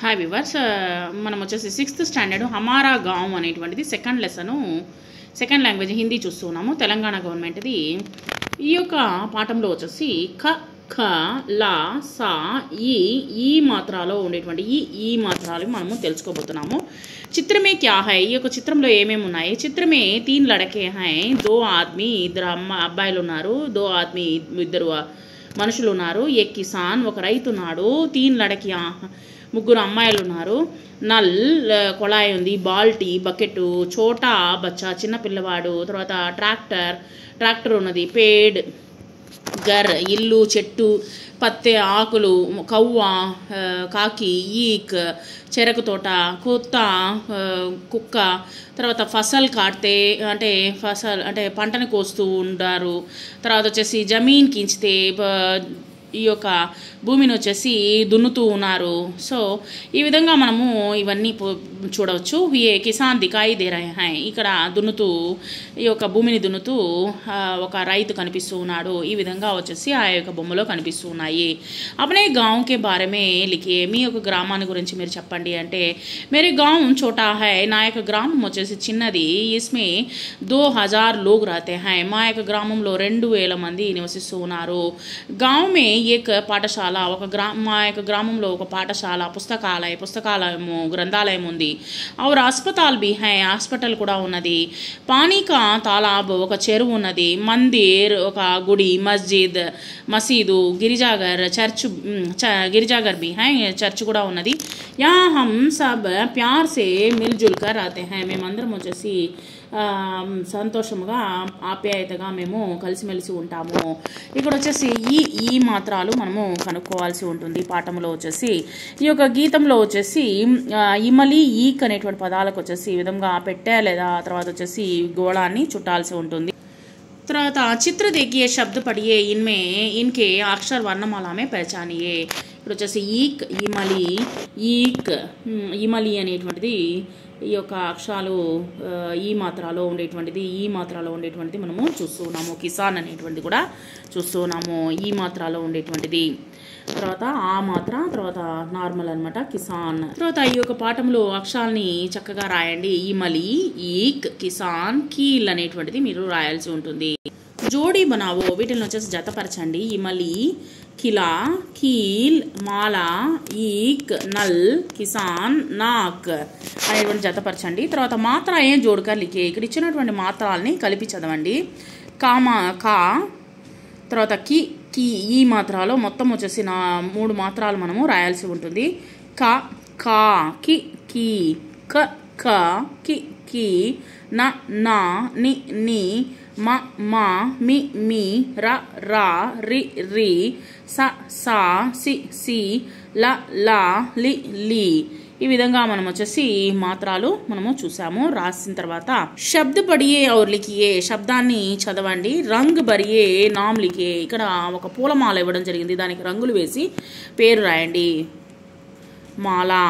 Hi viewers, మనం వచ్చేసి 6th standard హమారా గాంవ్ అనేటువంటిది second lesson second language Hindi చూస్తున్నాము. తెలంగాణ గవర్నమెంట్ది. ఈ యొక్క పాఠంలో వచ్చేసి ఖ ఖ లా సా ఈ మాత్రాలో ఉండేటువంటి ఈ మాత్రాలు మనము తెలుసుకోబోతున్నాము. చిత్రమే క్యా హై, ఈ యొక్క చిత్రంలో ఏమేమి ఉన్నాయి? చిత్రమే 3 లడకే హై, 2 ఆద్మీ, ఇద్దరు అబ్బాయిలు ఉన్నారు, 2 ఆద్మీ, ఇద్దరు మనుషులు ఉన్నారు, ఏ కిసాన్, ఒక రైతు ఉన్నాడు, 3 లడకి, ముగ్గురు అమ్మాయిలు ఉన్నారు, నల్ కొళాయి ఉంది, బాల్టీ బకెట్, చోటా బచ్చా చిన్న పిల్లవాడు, తర్వాత ట్రాక్టర్ ఉన్నది, పేడ్ గర్ ఇల్లు చెట్టు, పత్తె ఆకులు, కవ్వ కాకి, ఈక్ చెరకు తోట, కుత్త కుక్క, తర్వాత ఫసల్ కాడితే అంటే పంటను కోస్తూ ఉంటారు. తర్వాత వచ్చేసి జమీన్ కించితే ఈ యొక్క భూమిని వచ్చేసి దున్నుతూ ఉన్నారు. సో ఈ విధంగా మనము ఇవన్నీ చూడవచ్చు. ఏ కిసాన్ దికాయి దే రహే హై, ఇక్కడ దున్నుతూ ఈ యొక్క భూమిని దున్నుతూ ఒక రైతు కనిపిస్తూ ఉన్నాడు. ఈ విధంగా వచ్చేసి ఆ యొక్క బొమ్మలో కనిపిస్తూ ఉన్నాయి. అప్నే గాంవ్ కే బారే మే లిఖియే, మీ యొక్క గ్రామాన్ని గురించి మీరు చెప్పండి అంటే, మేరే గాంవ్ చోటా హై, నా యొక్క గ్రామం వచ్చేసి చిన్నది, ఇస్మే 2000 లోగ్ రహతే హై, మా యొక్క గ్రామంలో 2000 మంది నివసిస్తూ ఉన్నారు. గాంవ్ మే ఏక్ పాఠశాల, మా యొక్క గ్రామంలో ఒక పాఠశాల, పుస్తకాలయము గ్రంథాలయం ఉంది. ఔర్ అస్పతాల్ బి హై, హాస్పిటల్ కూడా ఉన్నది. పానీ కా తాలాబ్, ఒక చెరువు ఉన్నది. మందిర్, ఒక గుడి, మసీదు, గిరిజాఘర్ బి హై, చర్చ్ కూడా ఉన్నది. యా హమ్ సబ్ ప్యార్ సే మిల్జుల్ కర్ ఆతే హై, మేమందరం వచ్చేసి సంతోషముగా ఆప్యాయతగా మేము కలిసిమెలిసి ఉంటాము. ఇక్కడ వచ్చేసి ఈ మాత్రాలు మనము కనుక్కోవాల్సి ఉంటుంది. పాఠంలో వచ్చేసి ఈ యొక్క గీతంలో వచ్చేసి ఇమలి ఈక్ అనేటువంటి పదాలకు వచ్చేసి ఈ విధంగా పెట్టే లేదా తర్వాత వచ్చేసి గోళాన్ని చుట్టాల్సి ఉంటుంది. తర్వాత చిత్ర దేకియే శబ్ద పడియే ఇన్కే అక్షర వర్ణమాలమే పహచానియే. ఇప్పుడు వచ్చేసి ఈక్ ఇమలి అనేటువంటిది ఈ యొక్క అక్షరాలు ఈ మాత్రలో ఉండేటువంటిది మనము చూస్తూ ఉన్నాము. కిసాన్ అనేటువంటిది కూడా చూస్తూ ఉన్నాము, ఈ మాత్రలో ఉండేటువంటిది. తర్వాత ఆ మాత్ర, తర్వాత నార్మల్ అనమాట కిసాన్. తర్వాత ఈ యొక్క పాఠంలో అక్షరాల్ని చక్కగా రాయండి. ఇమలి, ఈక్, కిసాన్, కీల్ అనేటువంటిది మీరు రాయాల్సి ఉంటుంది. జోడీ బనావో, వీటిని వచ్చేసి జతపరచండి. ఇమలి, కిలా, కీల్, మాలా, ఈక్, నల్, కిసాన్, నాక్ అనేటువంటి జతపరచండి. తర్వాత మాత్ర ఏం జోడుకర్ లిఖే, ఇక్కడ ఇచ్చినటువంటి మాత్రాలని కలిపి చదవండి. కా, తర్వాత కి, ఈ మాత్రలో మొత్తం వచ్చేసి 3 మాత్రాలు మనము రాయాల్సి ఉంటుంది. కా, కి, క, కి, నా, ని, మా, మీ, రా, రి, సా, సి, లా, లి. ఈ విధంగా మనం వచ్చేసి మాత్రాలు మనము చూసాము. రాసిన తర్వాత శబ్ద పడియే ఔర్ లిఖియే, శబ్దాన్ని చదవండి. రంగ్ బరియే నామ్ లిఖే, ఇక్కడ ఒక పూలమాల ఇవ్వడం జరిగింది, దానికి రంగులు వేసి పేరు రాయండి. మాలా.